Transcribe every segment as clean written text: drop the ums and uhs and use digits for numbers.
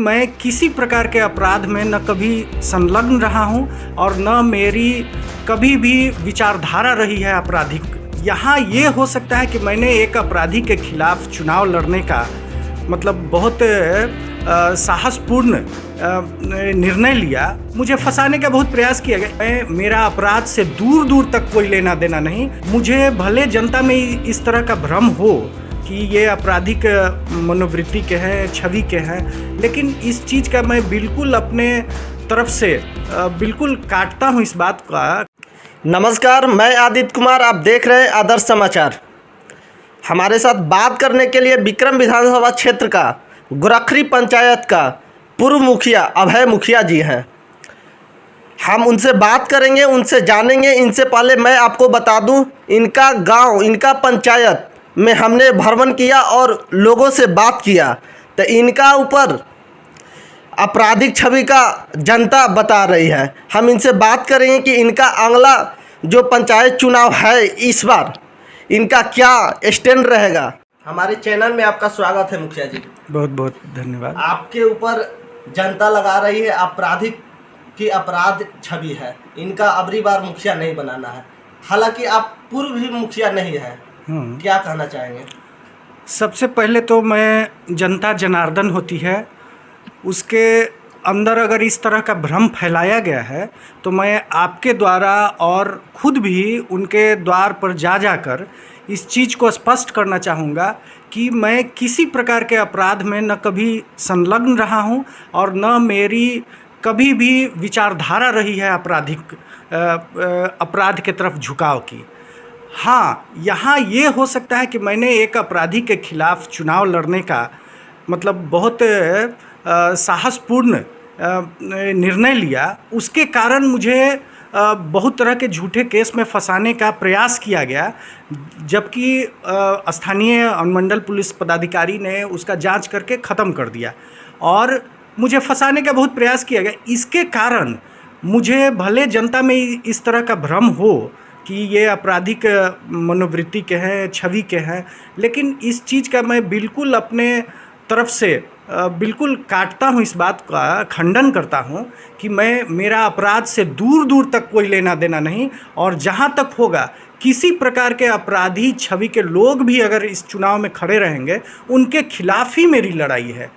मैं किसी प्रकार के अपराध में न कभी संलग्न रहा हूं और न मेरी कभी भी विचारधारा रही है आपराधिक। यहाँ ये हो सकता है कि मैंने एक अपराधी के खिलाफ चुनाव लड़ने का मतलब बहुत साहसपूर्ण निर्णय लिया। मुझे फंसाने का बहुत प्रयास किया गया। मेरा अपराध से दूर दूर तक कोई लेना देना नहीं। मुझे भले जनता में इस तरह का भ्रम हो कि ये आपराधिक मनोवृत्ति के हैं, छवि के हैं, लेकिन इस चीज़ का मैं बिल्कुल अपने तरफ से बिल्कुल काटता हूँ इस बात का। नमस्कार, मैं आदित्य कुमार, आप देख रहे हैं आदर्श समाचार। हमारे साथ बात करने के लिए विक्रम विधानसभा क्षेत्र का गोरखरी पंचायत का पूर्व मुखिया अभय मुखिया जी हैं। हम उनसे बात करेंगे, उनसे जानेंगे। इनसे पहले मैं आपको बता दूं, इनका गांव, इनका पंचायत में हमने भ्रमण किया और लोगों से बात किया, तो इनका ऊपर आपराधिक छवि का जनता बता रही है। हम इनसे बात करेंगे कि इनका अगला जो पंचायत चुनाव है इस बार इनका क्या स्टैंड रहेगा। हमारे चैनल में आपका स्वागत है मुखिया जी। बहुत बहुत धन्यवाद। आपके ऊपर जनता लगा रही है आपराधिक की अपराध छवि है, इनका अबरी बार मुखिया नहीं बनाना है। हालांकि आप पूर्व भी मुखिया नहीं है, क्या कहना चाहेंगे? सबसे पहले तो मैं जनता जनार्दन होती है, उसके अंदर अगर इस तरह का भ्रम फैलाया गया है तो मैं आपके द्वारा और खुद भी उनके द्वार पर जाकर इस चीज़ को स्पष्ट करना चाहूँगा कि मैं किसी प्रकार के अपराध में न कभी संलग्न रहा हूँ और न मेरी कभी भी विचारधारा रही है आपराधिक अपराध के तरफ झुकाव की। हाँ, यहाँ ये हो सकता है कि मैंने एक अपराधी के खिलाफ चुनाव लड़ने का मतलब बहुत साहसपूर्ण निर्णय लिया। उसके कारण मुझे बहुत तरह के झूठे केस में फंसाने का प्रयास किया गया, जबकि स्थानीय अनुमंडल पुलिस पदाधिकारी ने उसका जांच करके ख़त्म कर दिया और मुझे फंसाने का बहुत प्रयास किया गया। इसके कारण मुझे भले जनता में इस तरह का भ्रम हो कि ये आपराधिक मनोवृत्ति के हैं, छवि के हैं, लेकिन इस चीज़ का मैं बिल्कुल अपने तरफ से बिल्कुल काटता हूँ, इस बात का खंडन करता हूँ कि मेरा अपराध से दूर दूर तक कोई लेना देना नहीं। और जहाँ तक होगा, किसी प्रकार के अपराधी छवि के लोग भी अगर इस चुनाव में खड़े रहेंगे, उनके खिलाफ ही मेरी लड़ाई है।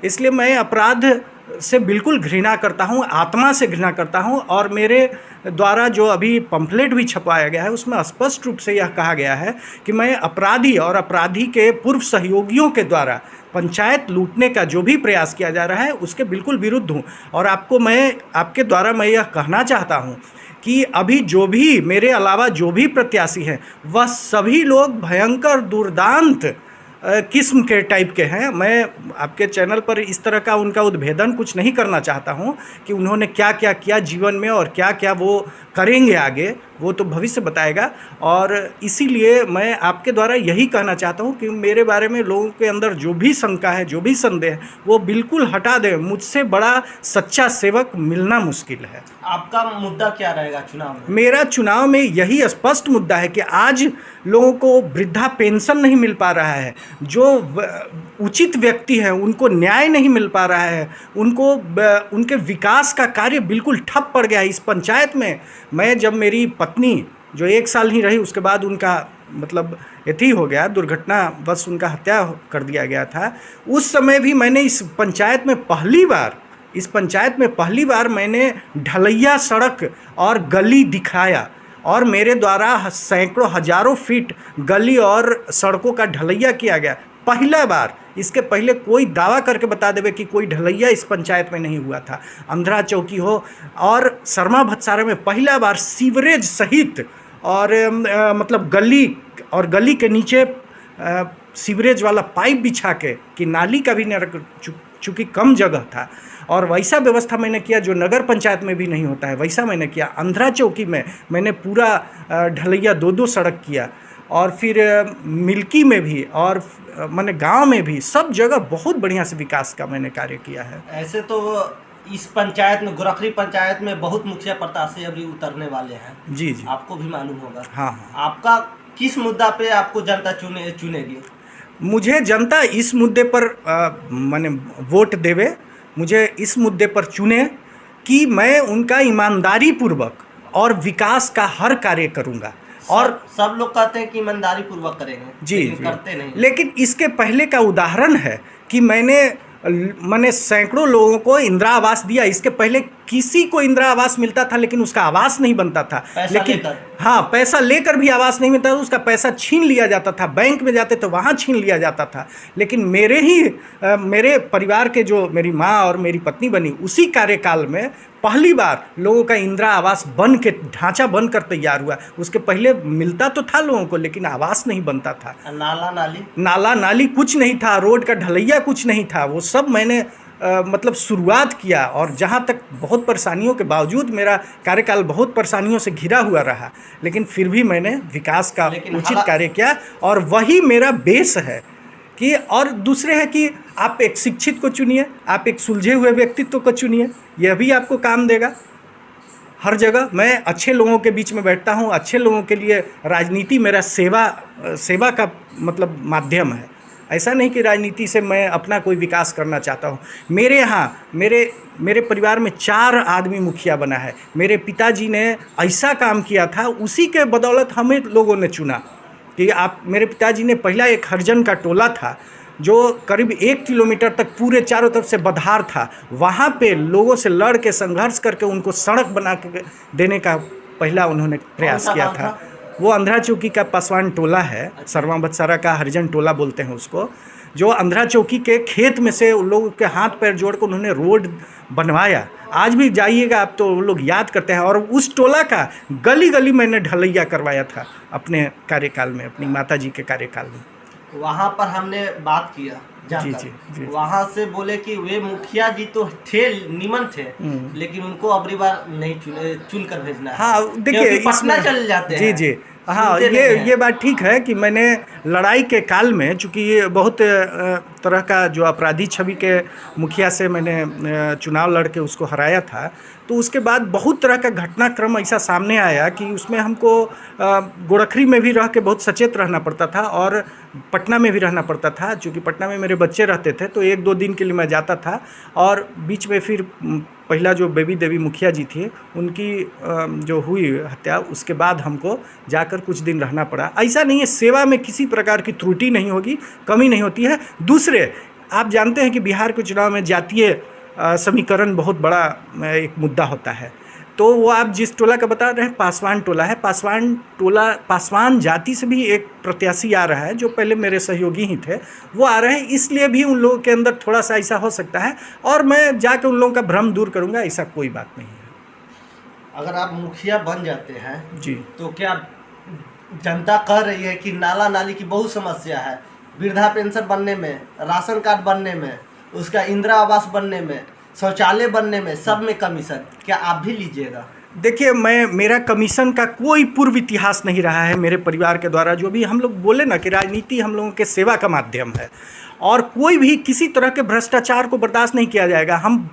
इसलिए मैं अपराध से बिल्कुल घृणा करता हूँ, आत्मा से घृणा करता हूँ। और मेरे द्वारा जो अभी पम्फलेट भी छपवाया गया है उसमें स्पष्ट रूप से यह कहा गया है कि मैं अपराधी और अपराधी के पूर्व सहयोगियों के द्वारा पंचायत लूटने का जो भी प्रयास किया जा रहा है उसके बिल्कुल विरुद्ध हूँ। और आपके द्वारा मैं यह कहना चाहता हूँ कि अभी जो भी मेरे अलावा जो भी प्रत्याशी हैं वह सभी लोग भयंकर दुर्दांत किस्म के टाइप के हैं। मैं आपके चैनल पर इस तरह का उनका उद्भेदन कुछ नहीं करना चाहता हूं कि उन्होंने क्या क्या किया जीवन में और क्या क्या वो करेंगे आगे, वो तो भविष्य बताएगा। और इसीलिए मैं आपके द्वारा यही कहना चाहता हूं कि मेरे बारे में लोगों के अंदर जो भी शंका है, जो भी संदेह है, वो बिल्कुल हटा दें। मुझसे बड़ा सच्चा सेवक मिलना मुश्किल है। आपका मुद्दा क्या रहेगा चुनाव में? मेरा चुनाव में यही स्पष्ट मुद्दा है कि आज लोगों को वृद्धा पेंशन नहीं मिल पा रहा है, जो उचित व्यक्ति हैं उनको न्याय नहीं मिल पा रहा है, उनके विकास का कार्य बिल्कुल ठप पड़ गया है इस पंचायत में। मैं जब मेरी पत्नी जो 1 साल ही रही उसके बाद उनका मतलब यथी हो गया, दुर्घटना बस उनका हत्या कर दिया गया था, उस समय भी मैंने इस पंचायत में पहली बार मैंने ढलैया सड़क और गली दिखाया और मेरे द्वारा सैकड़ों हजारों फीट गली और सड़कों का ढलैया किया गया, पहला बार। इसके पहले कोई दावा करके बता देवे कि कोई ढलैया इस पंचायत में नहीं हुआ था। अंधरा चौकी हो और शर्मा भत्सारा में पहला बार सीवरेज सहित और मतलब गली के नीचे सीवरेज वाला पाइप बिछा के कि नाली का भी न, चूँकि कम जगह था, और वैसा व्यवस्था मैंने किया जो नगर पंचायत में भी नहीं होता है, वैसा मैंने किया। अंधरा चौकी में मैंने पूरा ढलैया 2-2 सड़क किया, और फिर मिल्की में भी और मैंने गांव में भी, सब जगह बहुत बढ़िया से विकास का मैंने कार्य किया है। ऐसे तो इस पंचायत में, गोरखरी पंचायत में बहुत मुखिया प्रत्याशी अभी उतरने वाले हैं। जी जी, आपको भी मालूम होगा। हाँ। आपका किस मुद्दा पे आपको जनता चुनेगी? मुझे जनता इस मुद्दे पर माने वोट देवे मुझे इस मुद्दे पर चुने कि मैं उनका ईमानदारी पूर्वक और विकास का हर कार्य करूंगा। और सब लोग कहते हैं कि ईमानदारी पूर्वक करेंगे, जी लेकिन जी, करते नहीं। लेकिन इसके पहले का उदाहरण है कि मैंने सैकड़ों लोगों को इंदिरा आवास दिया। इसके पहले किसी को इंदिरा आवास मिलता था लेकिन उसका आवास नहीं बनता था। पैसा लेकिन लेकर। हाँ, पैसा लेकर भी आवास नहीं मिलता था, उसका पैसा छीन लिया जाता था। बैंक में जाते तो वहाँ छीन लिया जाता था। लेकिन मेरे परिवार के जो मेरी माँ और मेरी पत्नी बनी, उसी कार्यकाल में पहली बार लोगों का इंदिरा आवास बन के ढांचा बनकर तैयार हुआ। उसके पहले मिलता तो था लोगों को, लेकिन आवास नहीं बनता था। नाला नाली कुछ नहीं था, रोड का ढलैया कुछ नहीं था। वो सब मैंने मतलब शुरुआत किया। और जहाँ तक बहुत परेशानियों के बावजूद मेरा कार्यकाल बहुत परेशानियों से घिरा हुआ रहा, लेकिन फिर भी मैंने विकास का उचित कार्य किया। और वही मेरा बेस है कि, और दूसरे है कि आप एक शिक्षित को चुनिए, आप एक सुलझे हुए व्यक्तित्व को चुनिए, यह भी आपको काम देगा। हर जगह मैं अच्छे लोगों के बीच में बैठता हूँ। अच्छे लोगों के लिए राजनीति मेरा सेवा का मतलब माध्यम है। ऐसा नहीं कि राजनीति से मैं अपना कोई विकास करना चाहता हूँ। मेरे यहाँ मेरे परिवार में 4 आदमी मुखिया बना है। मेरे पिताजी ने ऐसा काम किया था, उसी के बदौलत हमें लोगों ने चुना। कि मेरे पिताजी ने पहला एक हरिजन का टोला था जो करीब 1 किलोमीटर तक पूरे चारों तरफ से बधार था। वहाँ पे लोगों से लड़ के संघर्ष करके उनको सड़क बना के देने का पहला उन्होंने प्रयास किया था। वो अंधरा चौकी का पासवान टोला है, सरवा बत्सारा का हरिजन टोला बोलते हैं उसको, जो अंधरा चौकी के खेत में से उन लोगों के हाथ पैर जोड़ कर उन्होंने रोड बनवाया। आज भी जाइएगा आप तो वो लोग याद करते हैं। और उस टोला का गली गली मैंने ढलैया करवाया था अपने कार्यकाल में, अपनी माताजी के कार्यकाल में। वहाँ पर हमने बात किया जी जी जी। वहाँ से बोले कि वे मुखिया जी तो थे, निमन थे, लेकिन उनको अबरी बार नहीं चुन कर भेजना है। हाँ देखिए, पटना चले जाते हैं। जी जी, हाँ ये बात ठीक है कि मैंने लड़ाई के काल में, चूँकि ये बहुत तरह का जो अपराधी छवि के मुखिया से मैंने चुनाव लड़ के उसको हराया था, तो उसके बाद बहुत तरह का घटनाक्रम ऐसा सामने आया कि उसमें हमको गोरखरी में भी रह के बहुत सचेत रहना पड़ता था और पटना में भी रहना पड़ता था। चूँकि पटना में मेरे बच्चे रहते थे तो 1-2 दिन के लिए मैं जाता था। और बीच में फिर पहला जो बेबी देवी मुखिया जी थी उनकी जो हुई हत्या, उसके बाद हमको जाकर कुछ दिन रहना पड़ा। ऐसा नहीं है, सेवा में किसी प्रकार की त्रुटि नहीं होगी, कमी नहीं होती है। दूसरे, आप जानते हैं कि बिहार के चुनाव में जातीय समीकरण बहुत बड़ा एक मुद्दा होता है। तो वो आप जिस टोला का बता रहे हैं, पासवान टोला है। पासवान जाति से भी एक प्रत्याशी आ रहा है जो पहले मेरे सहयोगी ही थे, वो आ रहे हैं। इसलिए भी उन लोगों के अंदर थोड़ा सा ऐसा हो सकता है, और मैं जाकर उन लोगों का भ्रम दूर करूंगा, ऐसा कोई बात नहीं है। अगर आप मुखिया बन जाते हैं जी, तो क्या जनता कह रही है कि नाला नाली की बहुत समस्या है, वृद्धा पेंशन बनने में, राशन कार्ड बनने में, उसका इंदिरा आवास बनने में, शौचालय बनने में, सब में कमीशन, क्या आप भी लीजिएगा? देखिए, मेरा कमीशन का कोई पूर्व इतिहास नहीं रहा है मेरे परिवार के द्वारा। जो भी हम लोग बोले ना कि राजनीति हम लोगों के सेवा का माध्यम है, और कोई भी किसी तरह के भ्रष्टाचार को बर्दाश्त नहीं किया जाएगा। हम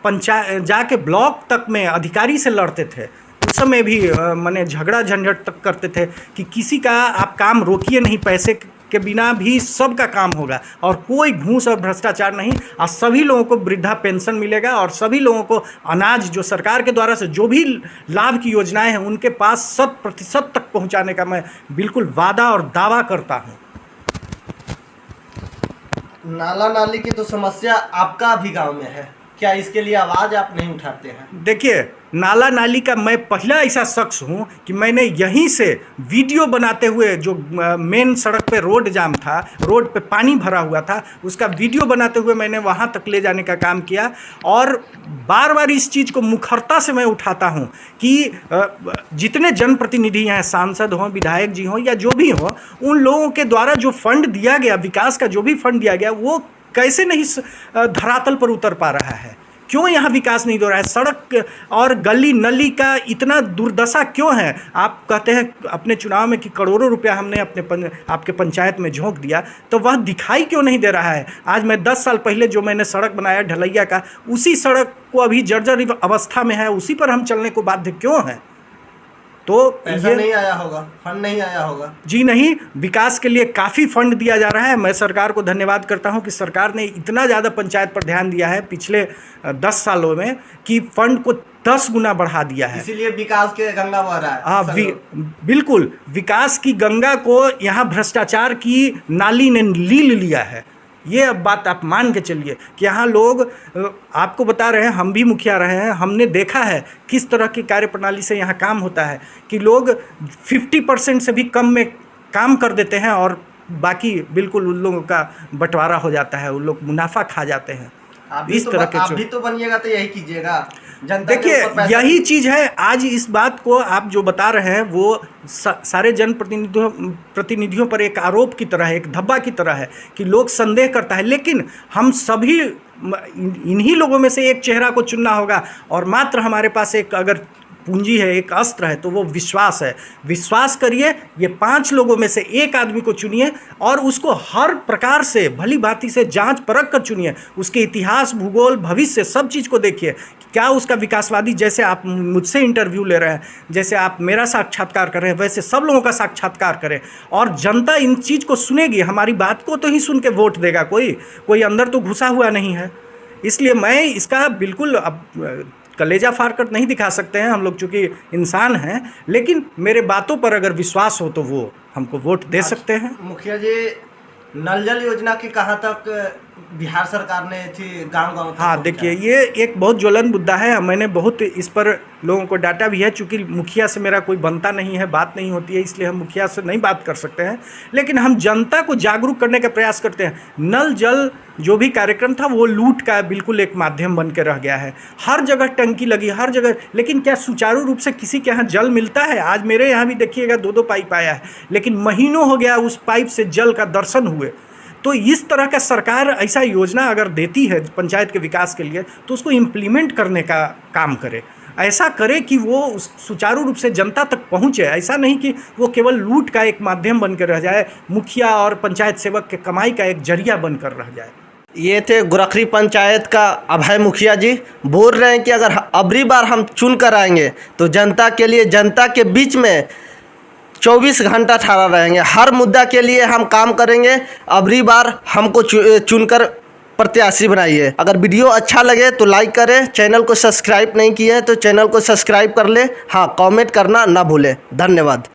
जाके ब्लॉक तक में अधिकारी से लड़ते थे, उस समय भी माने झगड़ा झंझट तक करते थे कि किसी का आप काम रोकिए नहीं, पैसे के बिना भी सबका काम होगा, और कोई घूस और भ्रष्टाचार नहीं। और सभी लोगों को वृद्धा पेंशन मिलेगा, और सभी लोगों को अनाज जो सरकार के द्वारा से जो भी लाभ की योजनाएं हैं उनके पास 100% तक पहुंचाने का मैं बिल्कुल वादा और दावा करता हूं। नाला नाली की तो समस्या आपका भी गांव में है, क्या इसके लिए आवाज़ आप नहीं उठाते हैं? देखिए, नाला नाली का मैं पहला ऐसा शख्स हूँ कि मैंने यहीं से वीडियो बनाते हुए, जो मेन सड़क पे रोड जाम था, रोड पे पानी भरा हुआ था, उसका वीडियो बनाते हुए मैंने वहाँ तक ले जाने का काम किया। और बार बार इस चीज़ को मुखरता से मैं उठाता हूँ कि जितने जनप्रतिनिधि हैं, सांसद हों, विधायक जी हों या जो भी हों, उन लोगों के द्वारा जो फंड दिया गया, विकास का जो भी फंड दिया गया, वो कैसे नहीं धरातल पर उतर पा रहा है। क्यों यहाँ विकास नहीं हो रहा है? सड़क और गली नली का इतना दुर्दशा क्यों है? आप कहते हैं अपने चुनाव में कि करोड़ों रुपया हमने आपके पंचायत में झोंक दिया, तो वह दिखाई क्यों नहीं दे रहा है? आज मैं 10 साल पहले जो मैंने सड़क बनाया ढलैया का, उसी सड़क को अभी जर्जर अवस्था में है, उसी पर हम चलने को बाध्य क्यों हैं? तो पैसा नहीं आया होगा, फंड नहीं आया होगा। जी नहीं, विकास के लिए काफ़ी फंड दिया जा रहा है। मैं सरकार को धन्यवाद करता हूं कि सरकार ने इतना ज़्यादा पंचायत पर ध्यान दिया है पिछले 10 सालों में कि फंड को 10 गुना बढ़ा दिया है। इसीलिए विकास के गंगा बह रहा है। हाँ, बिल्कुल, विकास की गंगा को यहाँ भ्रष्टाचार की नाली ने लील लिया है। ये अब बात आप मान के चलिए कि यहाँ लोग, आपको बता रहे हैं, हम भी मुखिया रहे हैं, हमने देखा है किस तरह की कार्यप्रणाली से यहाँ काम होता है कि लोग 50% से भी कम में काम कर देते हैं और बाकी बिल्कुल उन लोगों का बंटवारा हो जाता है, उन लोग मुनाफा खा जाते हैं। इस तरह के आप भी तो बनिएगा तो यही कीजिएगा। देखिए, यही चीज़ है। आज इस बात को आप जो बता रहे हैं वो सारे प्रतिनिधियों पर एक आरोप की तरह है, एक धब्बा की तरह है कि लोग संदेह करता है, लेकिन हम सभी इन्हीं लोगों में से एक चेहरा को चुनना होगा और मात्र हमारे पास एक अगर पूंजी है, एक अस्त्र है, तो वो विश्वास है। विश्वास करिए, ये 5 लोगों में से एक आदमी को चुनिए और उसको हर प्रकार से भली भांति से जांच परख कर चुनिए। उसके इतिहास, भूगोल, भविष्य सब चीज़ को देखिए, क्या उसका विकासवादी, जैसे आप मुझसे इंटरव्यू ले रहे हैं, जैसे आप मेरा साक्षात्कार कर रहे हैं, वैसे सब लोगों का साक्षात्कार करें और जनता इन चीज़ को सुनेगी। हमारी बात को तो ही सुन के वोट देगा, कोई अंदर तो घुसा हुआ नहीं है। इसलिए मैं इसका बिल्कुल अब कलेजा फाड़ कर नहीं दिखा सकते हैं हम लोग, चूँकि इंसान हैं, लेकिन मेरे बातों पर अगर विश्वास हो तो वो हमको वोट दे सकते हैं। मुखिया जी, नल जल योजना की कहाँ तक बिहार सरकार ने थी गांव-गांव तक? हाँ, देखिए, ये एक बहुत ज्वलन मुद्दा है। मैंने बहुत इस पर लोगों को डांटा भी है, चूँकि मुखिया से मेरा कोई बनता नहीं है, बात नहीं होती है, इसलिए हम मुखिया से नहीं बात कर सकते हैं, लेकिन हम जनता को जागरूक करने का प्रयास करते हैं। नल जल जो भी कार्यक्रम था वो लूट का बिल्कुल एक माध्यम बन के रह गया है। हर जगह टंकी लगी, हर जगह, लेकिन क्या सुचारू रूप से किसी के यहाँ जल मिलता है? आज मेरे यहाँ भी देखिएगा 2-2 पाइप आया है, लेकिन महीनों हो गया उस पाइप से जल का दर्शन हुए। तो इस तरह का सरकार ऐसा योजना अगर देती है पंचायत के विकास के लिए तो उसको इम्प्लीमेंट करने का काम करे, ऐसा करे कि वो सुचारू रूप से जनता तक पहुँचे। ऐसा नहीं कि वो केवल लूट का एक माध्यम बनकर रह जाए, मुखिया और पंचायत सेवक के कमाई का एक जरिया बनकर रह जाए। ये थे गोरखरी पंचायत का अभय मुखिया जी। बोल रहे हैं कि अगर अबरी बार हम चुन कर आएंगे तो जनता के लिए, जनता के बीच में 24 घंटा ठहरा रहेंगे। हर मुद्दा के लिए हम काम करेंगे। अबरी बार हमको चुनकर प्रत्याशी बनाइए। अगर वीडियो अच्छा लगे तो लाइक करें, चैनल को सब्सक्राइब नहीं किए हैं तो चैनल को सब्सक्राइब कर ले। हाँ, कमेंट करना ना भूलें। धन्यवाद।